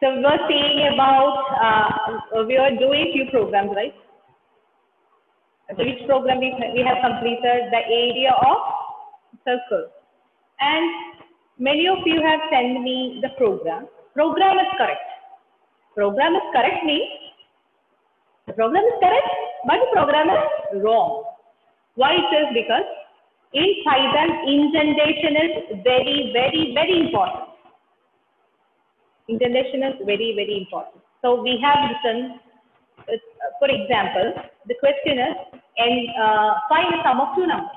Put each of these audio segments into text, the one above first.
So we were saying about, we were doing few programs, right? So which program we have completed? The area of circle. And many of you have sent me the program. Program is correct. Program is correct means the program is correct, but the program is wrong. Why it is? Because in Python, indentation is very, very, very important. Indentation is very, very important. So we have written, for example, the question is, find the sum of two numbers.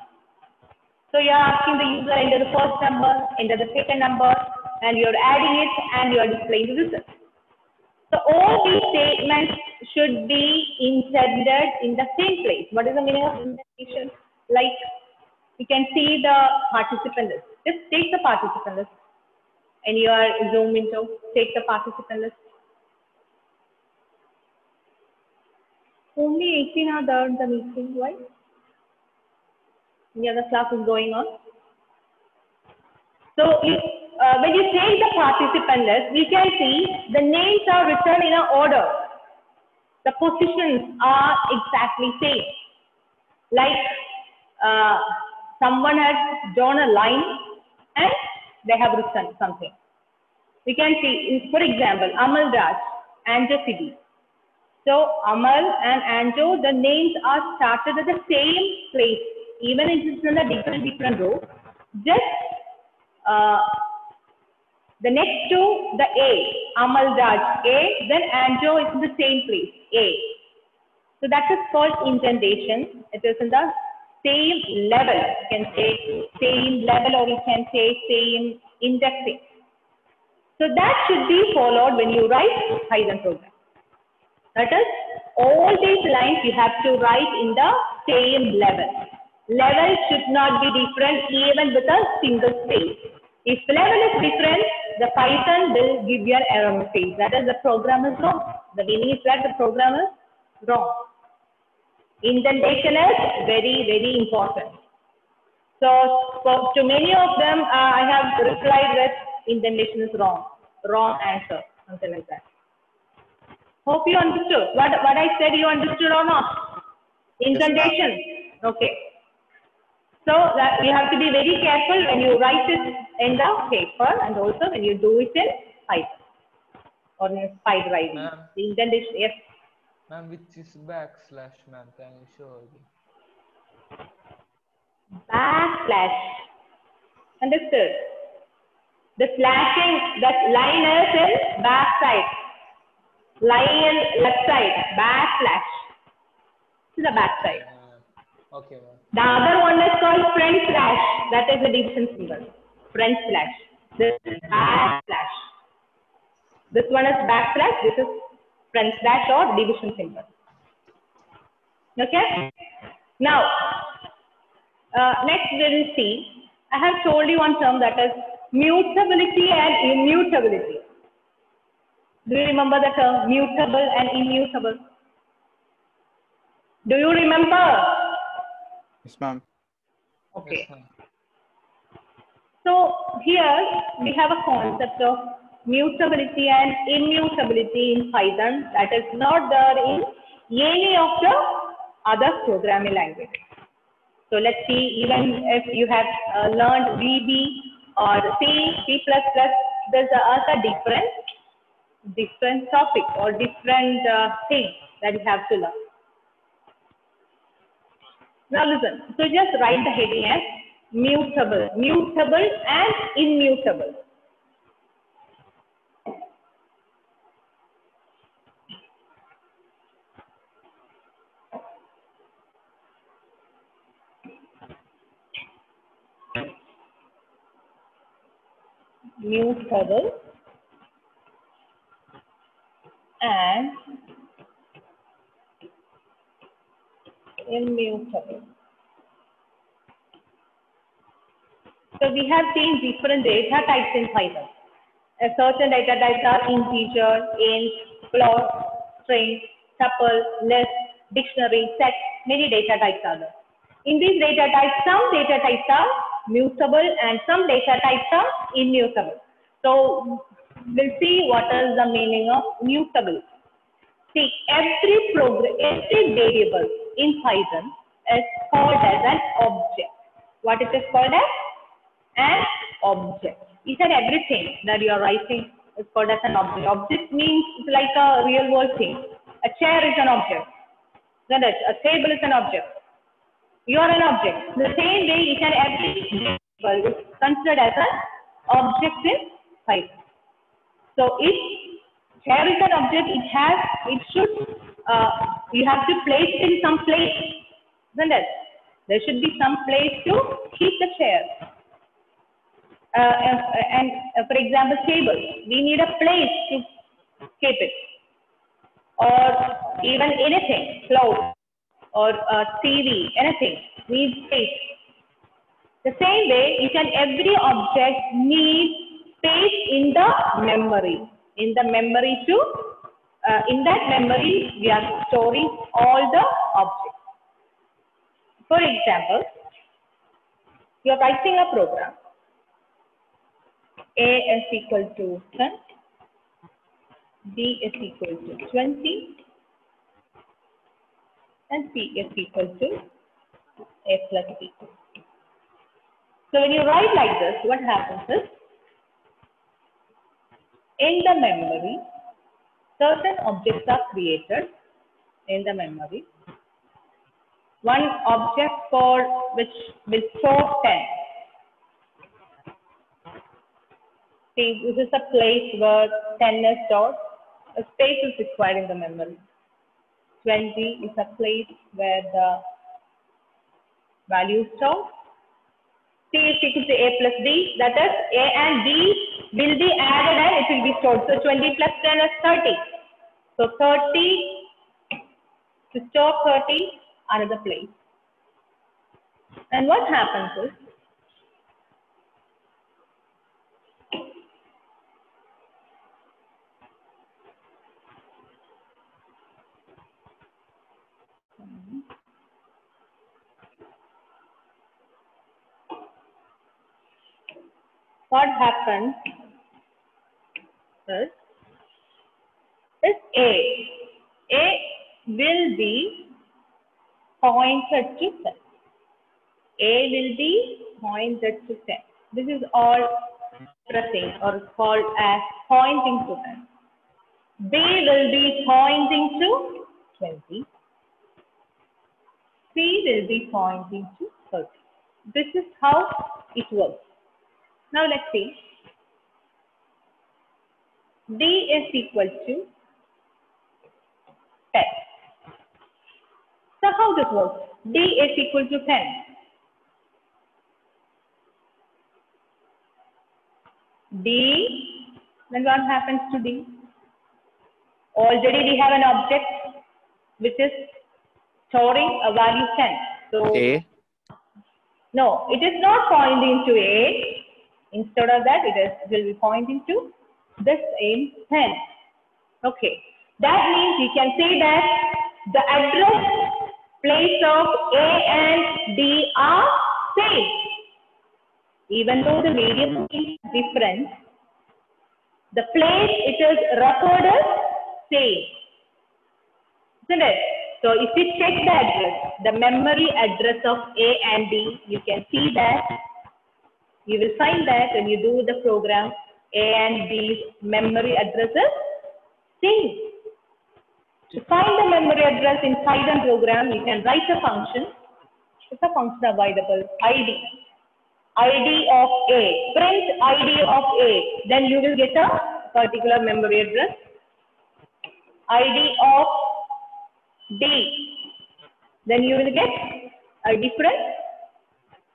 So you are asking the user enter the first number, enter the second number, and you are adding it, and you are displaying the result. So all these statements should be indented in the same place. What is the meaning of indentation? Like, you can see the participant list. Just take the participant list and you are zoom into, take the participant list. Only 18 are there in the meeting. Why? The other class is going on. So if, when you take the participant list, we can see the names are written in an order. The positions are exactly same. Like someone has drawn a line and they have written something. We can see, for example, Amal Raj, Anjo Siddhi. So Amal and Anjo, the names are started at the same place, even if it's in a different row. Just the next to the A, Amal Raj A, then Anjo is in the same place, A. So that is called indentation. It is in the same level. You can say same level, or you can say same indexing. So that should be followed when you write Python program. That is, all these lines you have to write in the same level. Level should not be different even with a single space. If level is different, the Python will give you an error message. That is, the program is wrong. The meaning is that the program is wrong. Indentation is very, very important. So to many of them, I have replied with indentation is wrong. Wrong answer, something like that. Hope you understood. What I said, you understood or not? Indentation. Yes, okay. So that you have to be very careful when you write it in the paper, and also when you do it in Python or in PyDrive. The indentation, yes. Ma'am, which is backslash, ma'am? Can you show again? Backslash. Understood. The slashing, that line is in back side. Line in left side. Backslash. To the back side. Okay, ma'am. The other one is called front slash. That is the division symbol. Front slash. This is backslash. This one is backslash. This is front slash or division symbol. Okay. Now, next we will see. I have told you one term, that is mutability and immutability. Do you remember the term mutable and immutable? Do you remember? Yes, ma'am. Okay. Yes, so here we have a concept of mutability and immutability in Python that is not there in any of the other programming languages. So let's see, even if you have learned VB or C, C++, there's also different topic or different thing that you have to learn. Now listen, so just write the heading as mutable, mutable and immutable. Mutable and immutable. So we have seen different data types in Python. Certain data types are integer, int, float, string, tuple, list, dictionary, set. Many data types are there. In these data types, some data types are mutable and some data types are immutable. So we'll see what is the meaning of mutable. See, every variable in Python is called as an object. What it is called as? An object. Each and everything that you are writing is called as an object. Object means it's like a real world thing. A chair is an object. Isn't it? A table is an object. You are an object. The same way each and every variable is considered as an object in Python. So if chair is an object, you have to place it in some place, isn't it? There should be some place to keep the chair. For example, table, we need a place to keep it. Or even anything, clothes or TV, anything needs space. The same way, each and every object needs space in the memory. In that memory, we are storing all the objects. For example, you are writing a program. A is equal to 10, B is equal to 20, and C is equal to A plus B. So when you write like this, what happens is, in the memory, certain objects are created in the memory. One object which will store 10. See, this is a place where 10 is stored. A space is required in the memory. 20 is a place where the value is stored. C is equal to A plus B, that is A and B will be added and it will be stored. So 20 plus 10 is 30. So 30, to store 30, another place. And what happens is, is A will be pointed to 10. A will be pointed to 10. This is all pressing or called as pointing to 10. B will be pointing to 20. C will be pointing to 30. This is how it works. Now let's see. D is equal to 10. So how this works? D is equal to 10. D, then what happens to D? Already we have an object which is storing a value 10. So A. no, it is not pointing to A. Instead of that, it will be pointing to this in 10. Okay. That means we can say that the address place of A and D are same. Even though the variable is different, the place it is referred as same. Isn't it? So if you check the address, the memory address of A and D, you can see that you will find that when you do the program, A and D's memory address is same. To find the memory address in Python program, you can write a function. It's a function available, ID. ID of A, print ID of A, then you will get a particular memory address. ID of D, then you will get a different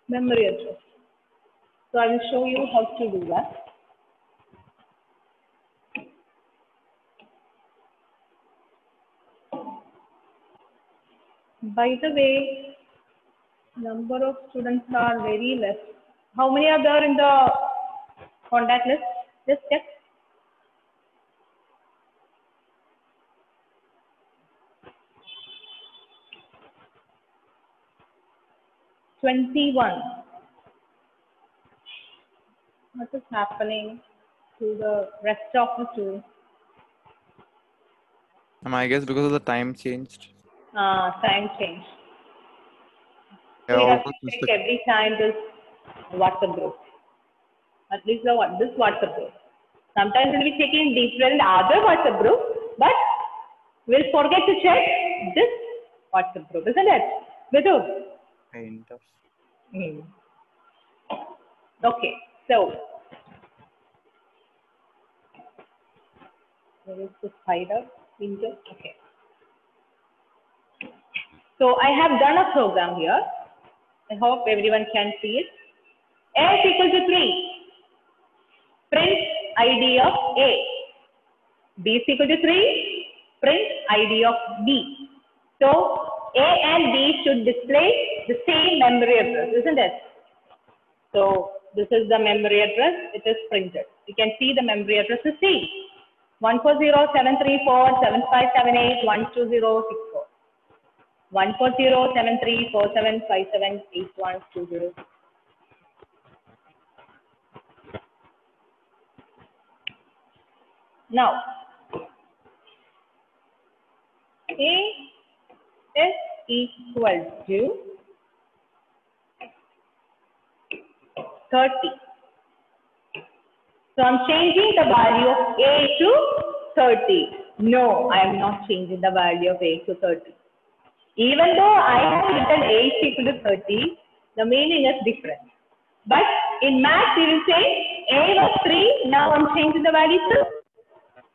memory address. So I will show you how to do that. By the way, number of students are very less. How many are there in the contact list? Just check. What is happening? to the rest of the story. I guess because of the time changed. Time change. I So we have to almost missed check the every time this WhatsApp group. At least this WhatsApp group. Sometimes we'll be checking different other WhatsApp group, but we'll forget to check this WhatsApp group, isn't it? Vidhu? kind of. Okay, so where is the spider window? Okay. So I have done a program here. I hope everyone can see it. A is equal to 3. Print ID of A. B is equal to 3. Print ID of B. So A and B should display the same memory address, isn't it? So this is the memory address. It is printed. You can see the memory address is same. 140-734-7578-12064. 140-734-7578-120. Now, A is equal to 30. So I'm changing the value of A to 30. No, I am not changing the value of A to 30. Even though I have written A is equal to 30, the meaning is different. But in math, we will say A was 3, now I'm changing the value to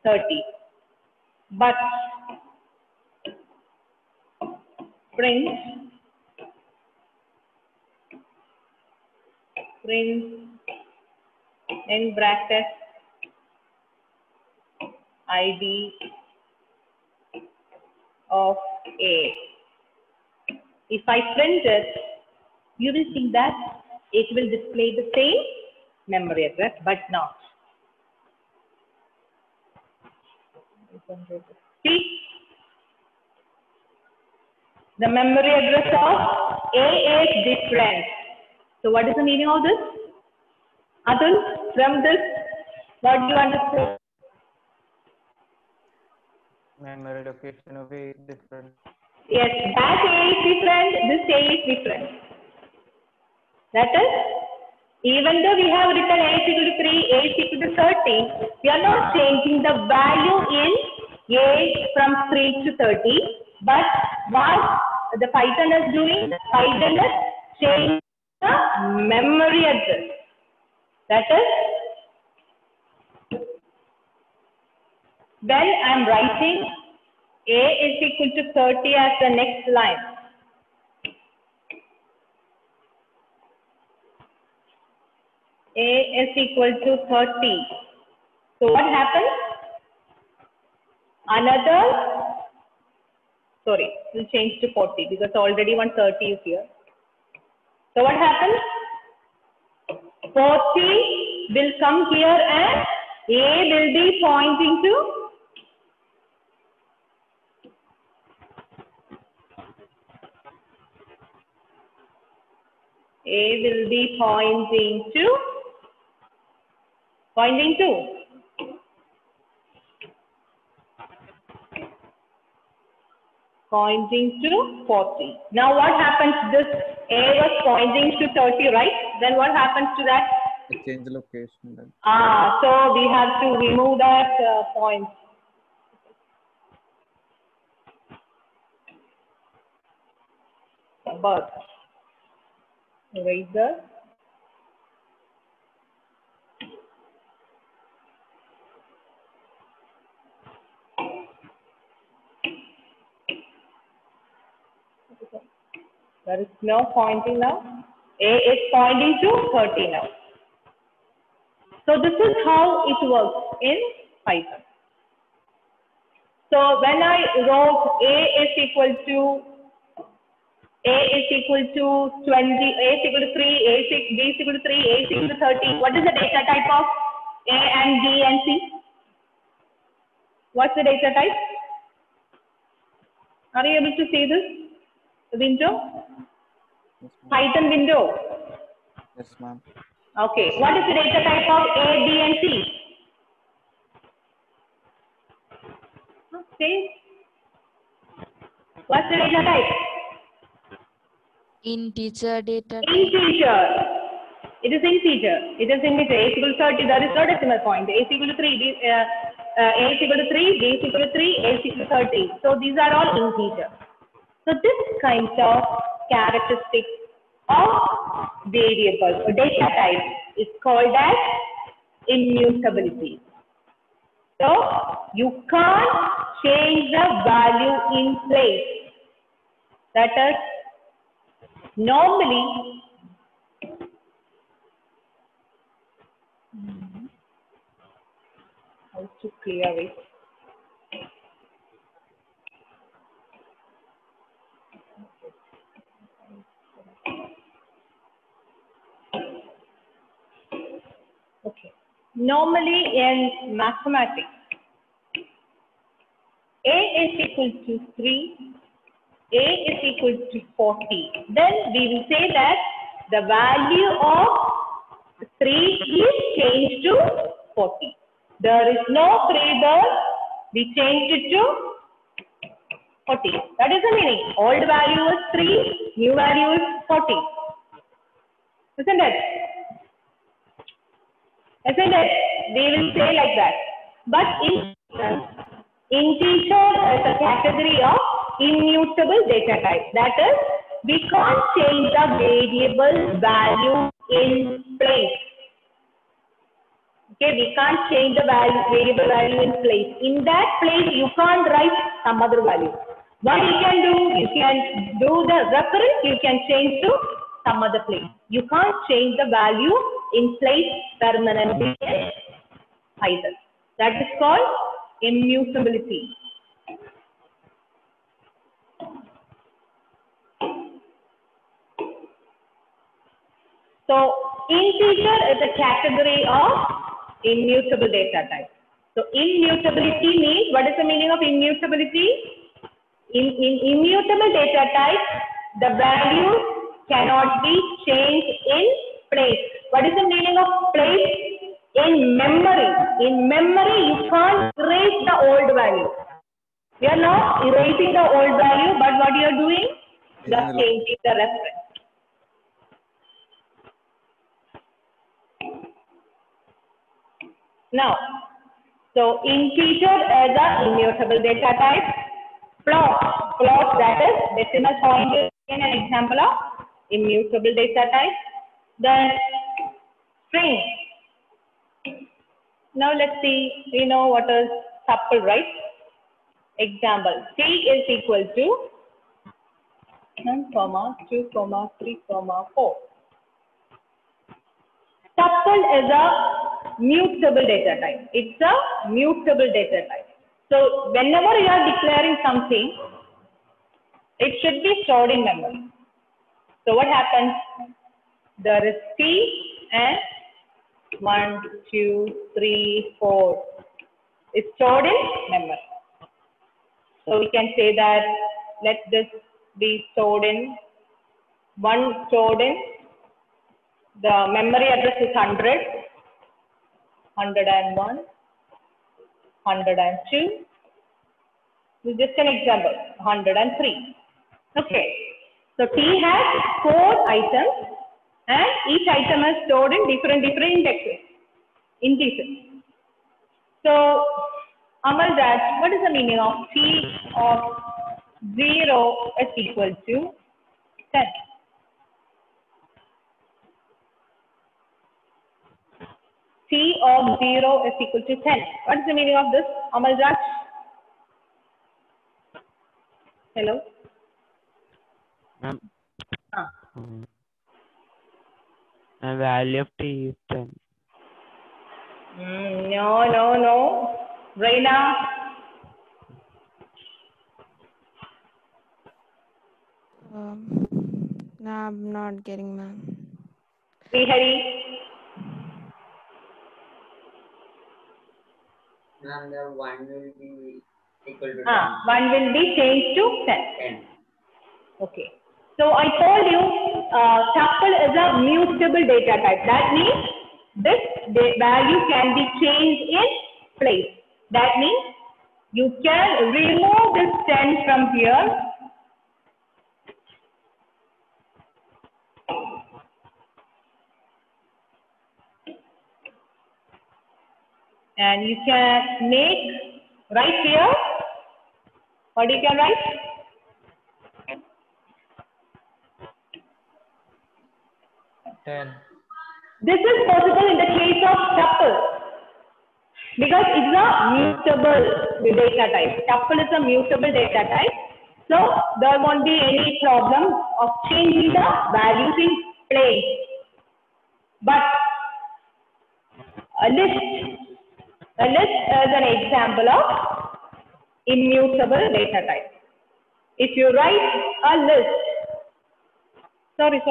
30. But print in bracket ID of A. If I print it, you will see that it will display the same memory address, but not. See, the memory address of A is different. So what is the meaning of this? Atul, from this, what do you understand? Memory location of A is different. Yes, that A is different, this A is different. That is, even though we have written A is equal to 3, A is equal to 30, we are not changing the value in A from 3 to 30, but what the Python is doing, Python is changing the memory address. That is, when I am writing A is equal to 30 as the next line, A is equal to 30. So what happens? We'll change to 40 because already 130 is here. So what happens? 40 will come here and A will be pointing to pointing to 40. Now what happens? This A was pointing to 30, right? Then what happens to that? I change the location then. So we have to remove that point. But eraser. There is no pointing now. A is pointing to 30 now. So this is how it works in Python. So when I wrote A is equal to 20, A is equal to 3, B is equal to 3, A is equal to 30. What is the data type of A and B and C? What's the data type? Are you able to see this window? Yes, Python window. yes, ma'am. Okay. What is the data type of A, B, and C? says? What's the data type? Integer data type. Integer. It is integer. It is integer. A is equal to 30. There is no decimal point. A is equal to 3. A is equal to 3. B is equal to 3. A is equal to 30. So these are all integer. So this kind of characteristics of variable or data type is called as immutability. So you can't change the value in place. That is, normally how to clear it? Okay. Normally in mathematics, A is equal to 3, A is equal to 40. Then we will say that the value of 3 is changed to 40. There is no 3 there. We changed it to 40. That is the meaning. Old value is 3, new value is 40. Isn't it? Isn't it? We will say like that. But in integer is a category of immutable data type. That is, we can't change the variable value in place. Okay, we can't change the variable value in place. In that place, you can't write some other value. What you can do, you can do the reference, you can change to some other place. You can't change the value in place permanently either. That is called immutability. So integer is a category of immutable data type. So immutability means, what is the meaning of immutability? In immutable data type, the values cannot be changed in place. What is the meaning of place? In memory. In memory, you can't erase the old value. You are not erasing the old value, but what you are doing? You are changing the reference. Now, so integer is a immutable data type. Float, that is decimal point is an example of immutable data type. Then string. Now let's see, we know what is tuple, right? Example, T is equal to 1, 2, 3, 4. Tuple is a mutable data type. It's a mutable data type. So whenever you are declaring something, it should be stored in memory. So what happens? There is T and 1, 2, 3, 4. It's stored in memory. So we can say that let this be stored in, one stored in, the memory address is 100, 101, 102. This is just an example, 103. Okay. So T has 4 items and each item is stored in different indexes, indices. So Amal Raj, what is the meaning of T of 0 is equal to 10? T of 0 is equal to 10. What is the meaning of this, Amal Raj? Hello? Ma'am, the value of T is 10. No. Raina? No, I'm not getting, ma'am. Srihari? Ma'am, the 1 will be equal to 10. 1 will be changed to 10. 10. Okay. So I told you tuple is a mutable data type. That means this value can be changed in place. That means You can remove this 10 from here. And you can make right here. What you can write? 10. This is possible in the case of tuple because it's a mutable data type. Tuple is a mutable data type. So there won't be any problem of changing the values in place. But a list is an example of immutable data type. If you write a list, sorry.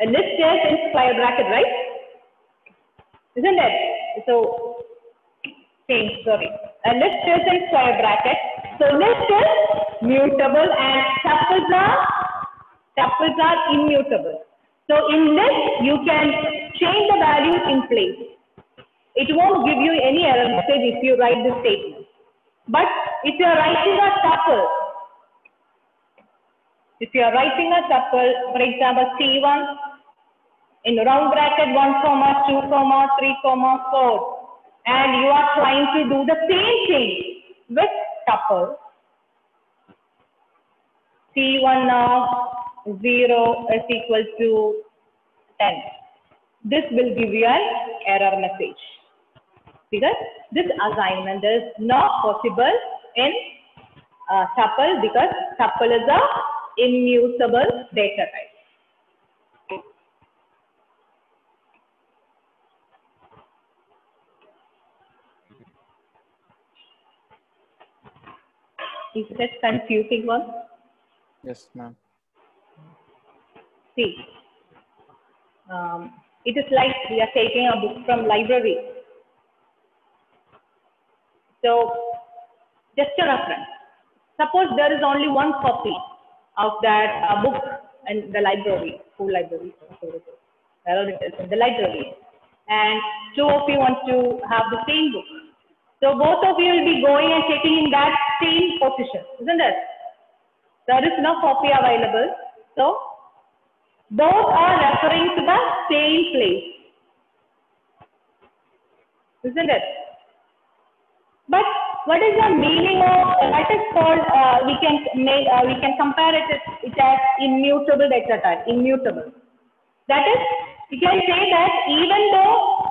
A list is in square bracket, right? Isn't it? So, sorry. A list is in square bracket. So list is mutable and tuples are immutable. So in list, you can change the values in place. It won't give you any error message if you write this statement. But if you are writing a tuple, for example, C1 in round bracket 1, 2, 3, 4, and you are trying to do the same thing with tuple. C1 of 0 is equal to 10. This will give you an error message because this assignment is not possible in tuple because tuple is a immutable data type. Is that confusing one? Yes, ma'am. See, it is like we are taking a book from library. So, just a reference. Suppose there is only one copy of that book in the library, school library, wherever it is in the library, and two of you want to have the same book. So both of you will be going and checking in that same position, isn't it? There is no copy available. So both are referring to the same place, isn't it? But what is the meaning of that is called? We can compare it as immutable data type. Immutable. That is, we can say that even though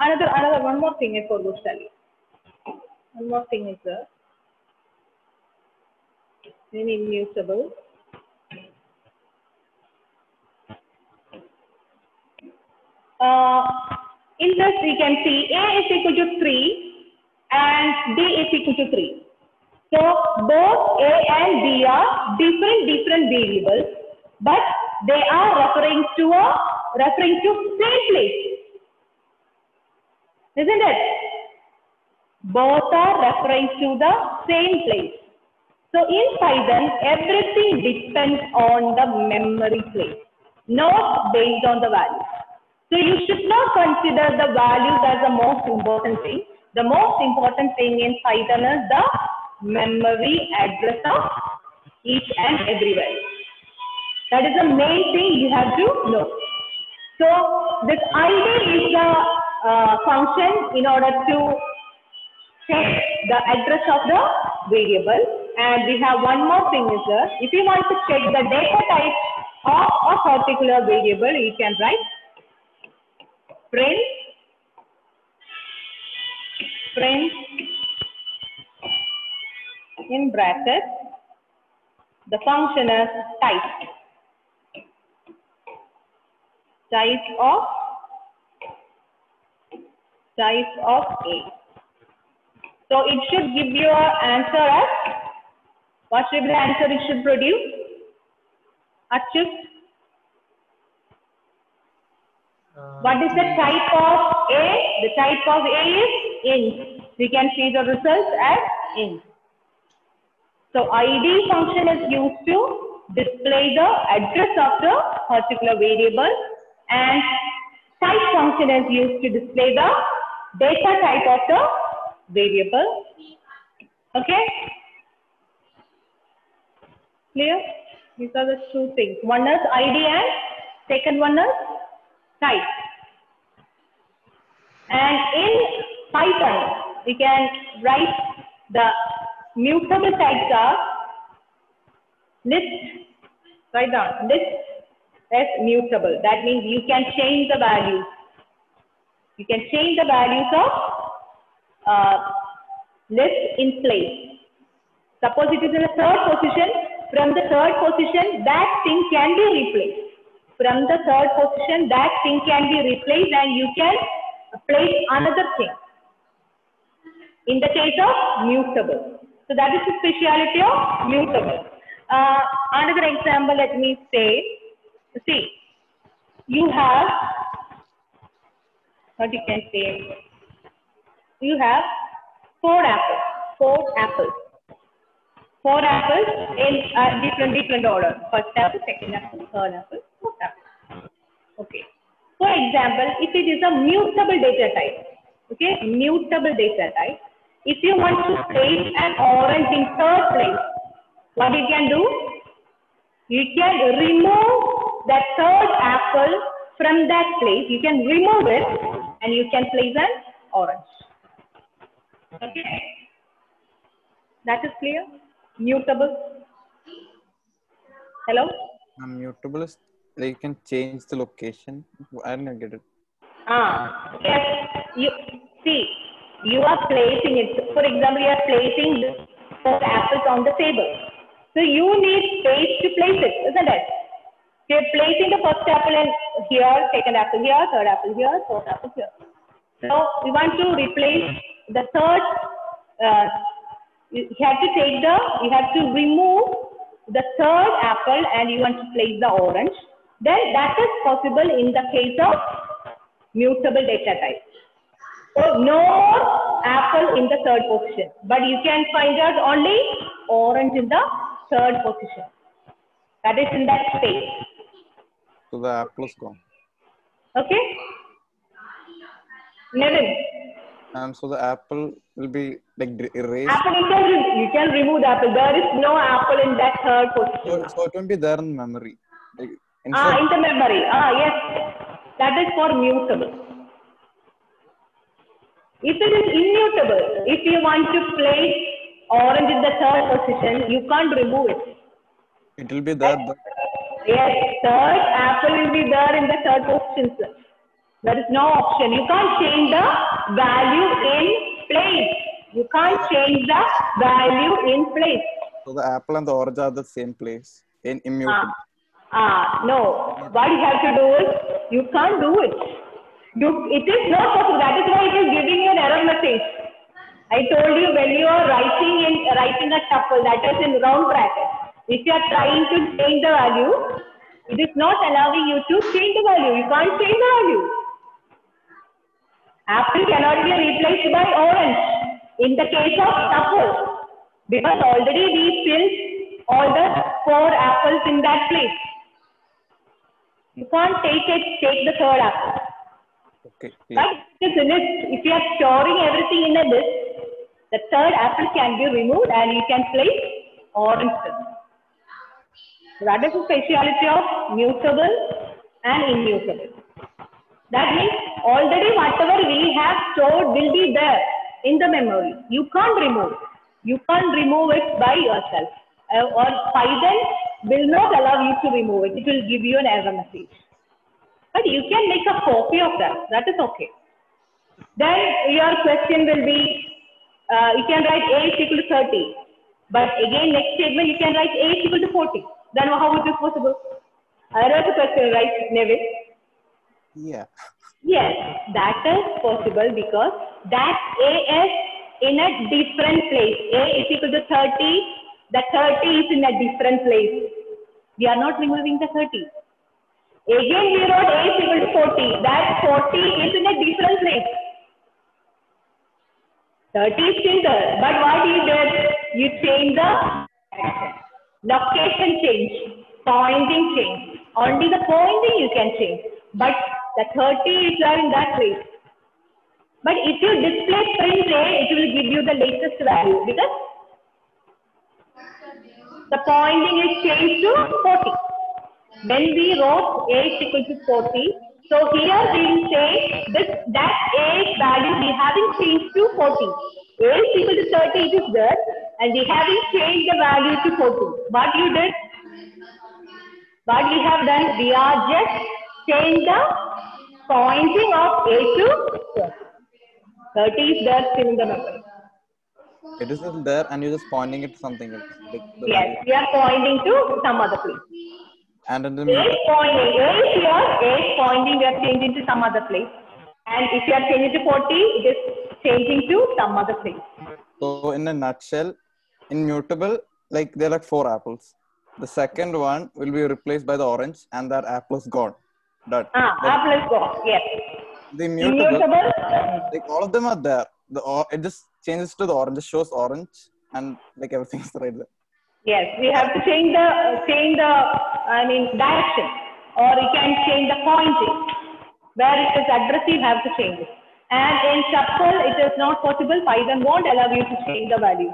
another one more thing I forgot to tell you. One more thing is in immutable. In this we can see A is equal to 3 and B is equal to 3. So both A and B are different variables, but they are referring to same place. Isn't it? Both are referring to the same place. So in Python, everything depends on the memory place, not based on the values. So you should not consider the values as the most important thing. The most important thing in Python is the memory address of each and every value. That is the main thing you have to know. So this ID is the function in order to check the address of the variable. And we have one more thing is if you want to check the data type of a particular variable, you can write print in brackets, the function is type of A. So it should give you an answer as, what should be the answer it should produce? Achyut? What is the type of A? The type of A is int. We can see the result as int. So ID function is used to display the address of the particular variable, and type function is used to display the data type of the variable. Okay? Clear? These are the two things. One is ID and second one is type. And in Python, we can write the mutable types are list. Write down list as mutable. That means you can change the values. You can change the values of list in place. Suppose it is in the third position. From the third position, that thing can be replaced. From the third position, that thing can be replaced and you can place another thing. In the case of mutable. So that is the speciality of mutable. Another example, let me say, see, you have, what you can say, you have 4 apples. 4 apples in different order. First apple, second apple, third apple, fourth apple. Okay. For example, if it is a mutable data type, okay, mutable data type, if you want to place an orange in third place, what you can do? You can remove that third apple from that place. You can remove it and you can place an orange. Okay. That is clear? Mutable. Hello? Mutable is like you can change the location. I don't get it. Yes. You see, you are placing it. For example, you are placing the 4 apples on the table. So you need space to place it, isn't it? So you're placing the first apple in here, second apple here, third apple here, fourth apple here. So we want to replace the third. You have to remove the third apple and you want to place the orange. Then that is possible in the case of mutable data type. So no more apple in the third position, but you can find out only orange in the third position. That is in that space. So the apple is gone. Okay? Nevin? So the apple will be like erased. Apple, you can remove the apple. There is no apple in that third position. So it won't be there in memory. Like, In the memory. Yes. That is for mutable. If it is immutable, if you want to place orange in the third position, you can't remove it. It will be there. Yes, third apple will be there in the third position, sir. There is no option. You can't change the value in place. You can't change the value in place. So the apple and the orange are the same place in immutable. No. What you have to do is, you can't do it. It is not possible. That is why it is giving you an error message. I told you when you are writing a tuple, that is in round bracket. If you are trying to change the value, it is not allowing you to change the value. You can't change the value. Apple cannot be replaced by orange in the case of tuple, because already we filled all the 4 apples in that place. You can't take the third apple. Okay. But it is a list. If you are storing everything in a list, the third apple can be removed and you can place orange. So that is the speciality of mutable and immutable. That means already whatever we have stored will be there in the memory. You can't remove it. You can't remove it by yourself. Or Python will not allow you to remove it. It will give you an error message. But you can make a copy of that. That is okay. Then your question will be, you can write A is equal to 30. But again, next statement, you can write A is equal to 40. Then how it is possible? I wrote the question, right, Neville? Yeah. Yes, that is possible because that A is in a different place. A is equal to 30. The 30 is in a different place. We are not removing the 30. Again, we wrote A is equal to 40. That 40 is in a different place. 30 is still there. But what you did? You change the location change, pointing change. Only the pointing you can change. But the 30 is there in that place. But if you display print A, it will give you the latest value because the pointing is changed to 40. When we wrote A is equal to 40, so here we will say that A's value we haven't changed to 40. A is equal to 30, it is there, and we haven't changed the value to 40. What you did? What we have done? We are just changed the pointing of A to 30. 30 is there still in the memory. It is still there, and you're just pointing it to something else. Like the Yes, value. we are pointing to some other place. And in the A is pointing, A is here, A is pointing, we are changing to some other place. And if you are changing to 40, it is changing to some other place. So in a nutshell, in mutable, like there are like 4 apples. The second one will be replaced by the orange, and that apple is gone. Done. Apple is gone, yes. The immutable, Immutable, like all of them are there. It just changes to the orange, just shows orange, and like everything is right there. yes, we have to change the direction, or you can change the pointing. Where it is addressed, you have to change it. And in tuple, it is not possible. Python won't allow you to change the value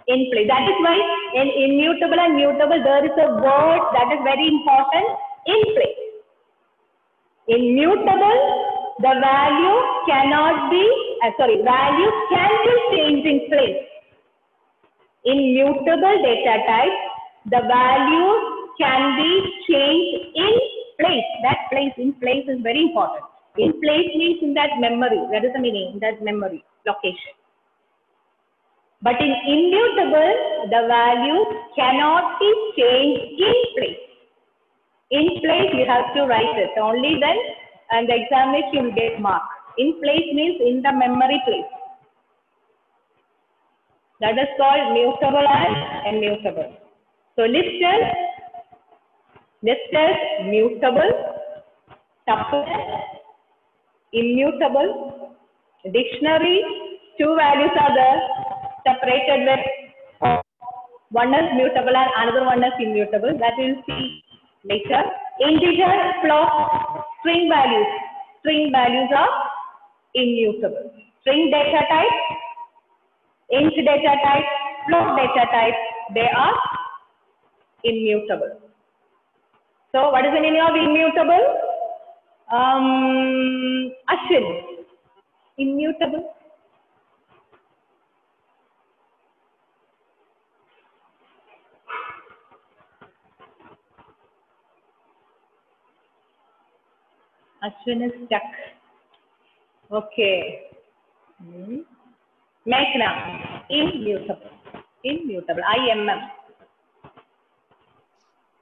in place. That is why in immutable and mutable, there is a word that is very important, in place. In mutable, the value cannot be, value can be changed in place. In mutable data type, the value can be changed in place. That place, in place is very important. In place means in that memory. That is the meaning, that memory location. But in immutable, the value cannot be changed in place. In place, you have to write it. Only then, and the examination you will get mark. In place means in the memory place. That is called mutable and immutable. So list is mutable, tuple, immutable. Dictionary, 2 values are there, separated with one is mutable and another one is immutable. That we will see later. Integer, float, string values. String values are immutable. String data type, int data type, float data type, they are immutable. So what is the meaning of immutable? Ashwin, immutable. Ashwin is stuck. Okay. Meghna, immutable. Immutable. IMM.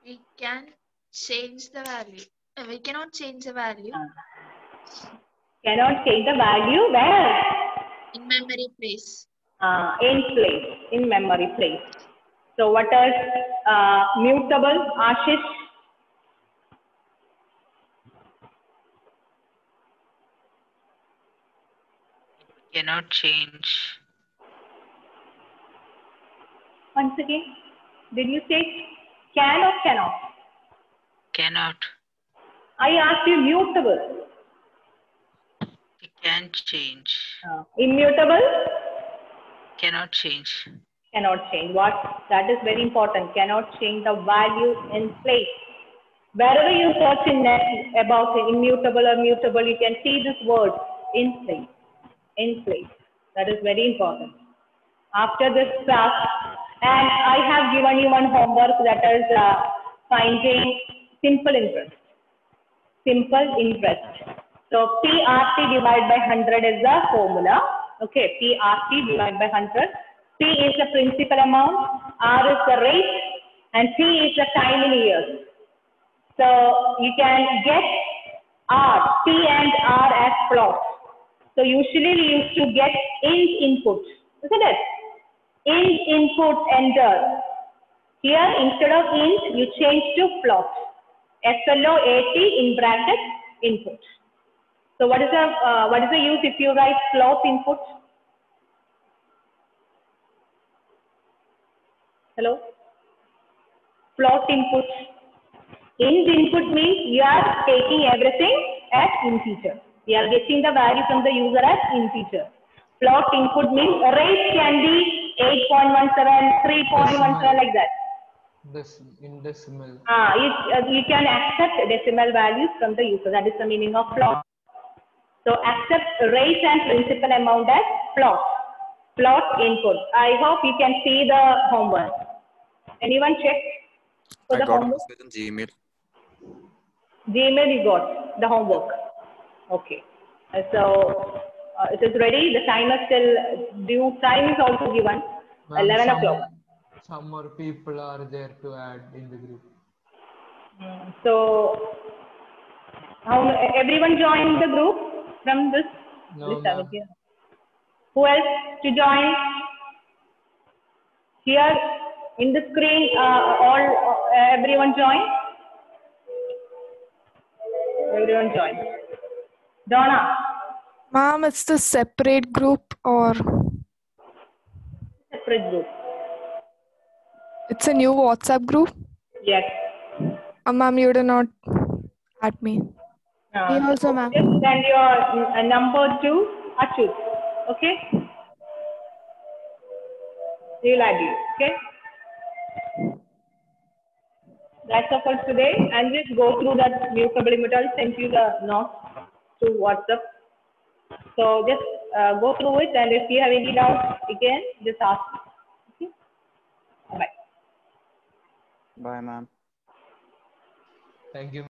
We can change the value. We cannot change the value Cannot change the value where? in memory place. In place, in memory place. So what is mutable, Ashish? Cannot change. Once again, did you say can or cannot? Cannot. I asked you mutable. It can change. Immutable? Cannot change. Cannot change. What? That is very important. Cannot change the value in place. Wherever you search in net about immutable or mutable, you can see this word, in place. In place. That is very important. After this class, and I have given you one homework, that is finding simple interest. Simple interest. So PRT divided by 100 is the formula. Okay, PRT divided by 100. P is the principal amount, R is the rate, and T is the time in years. So you can get R, P and R as plots. So usually we used to get int input, isn't it? Int input enter. Here instead of int, you change to plot. FLOAT in bracket input. So what is the use if you write plot input? Hello? Plot input. Int input means you are taking everything as integer. We are getting the value from the user as integer. Float input means range can be 8.17, 3.17 like that. In decimal. You can accept decimal values from the user. That is the meaning of float. So accept rate and principal amount as float. Float input. I hope you can see the homework. Anyone check for the homework? I got it in Gmail. Gmail you got the homework. Okay. So it is ready. The time is still due. Time is also given. 11 o'clock. Some more people are there to add in the group. So everyone joined the group from this? No, this who else to join? Here in the screen, everyone join? Everyone join. Donna? Ma'am, it's the separate group or? Separate group. It's a new WhatsApp group? Yes. Ma'am, you did not add me. Me also, ma'am. Just send your number to Achut. Okay? He'll add you. Okay? That's all for today. And just go through that new limit. I'll send you the notes to WhatsApp. So just go through it, and if you have any doubts again, just ask. Okay? Bye. Bye, ma'am. Thank you.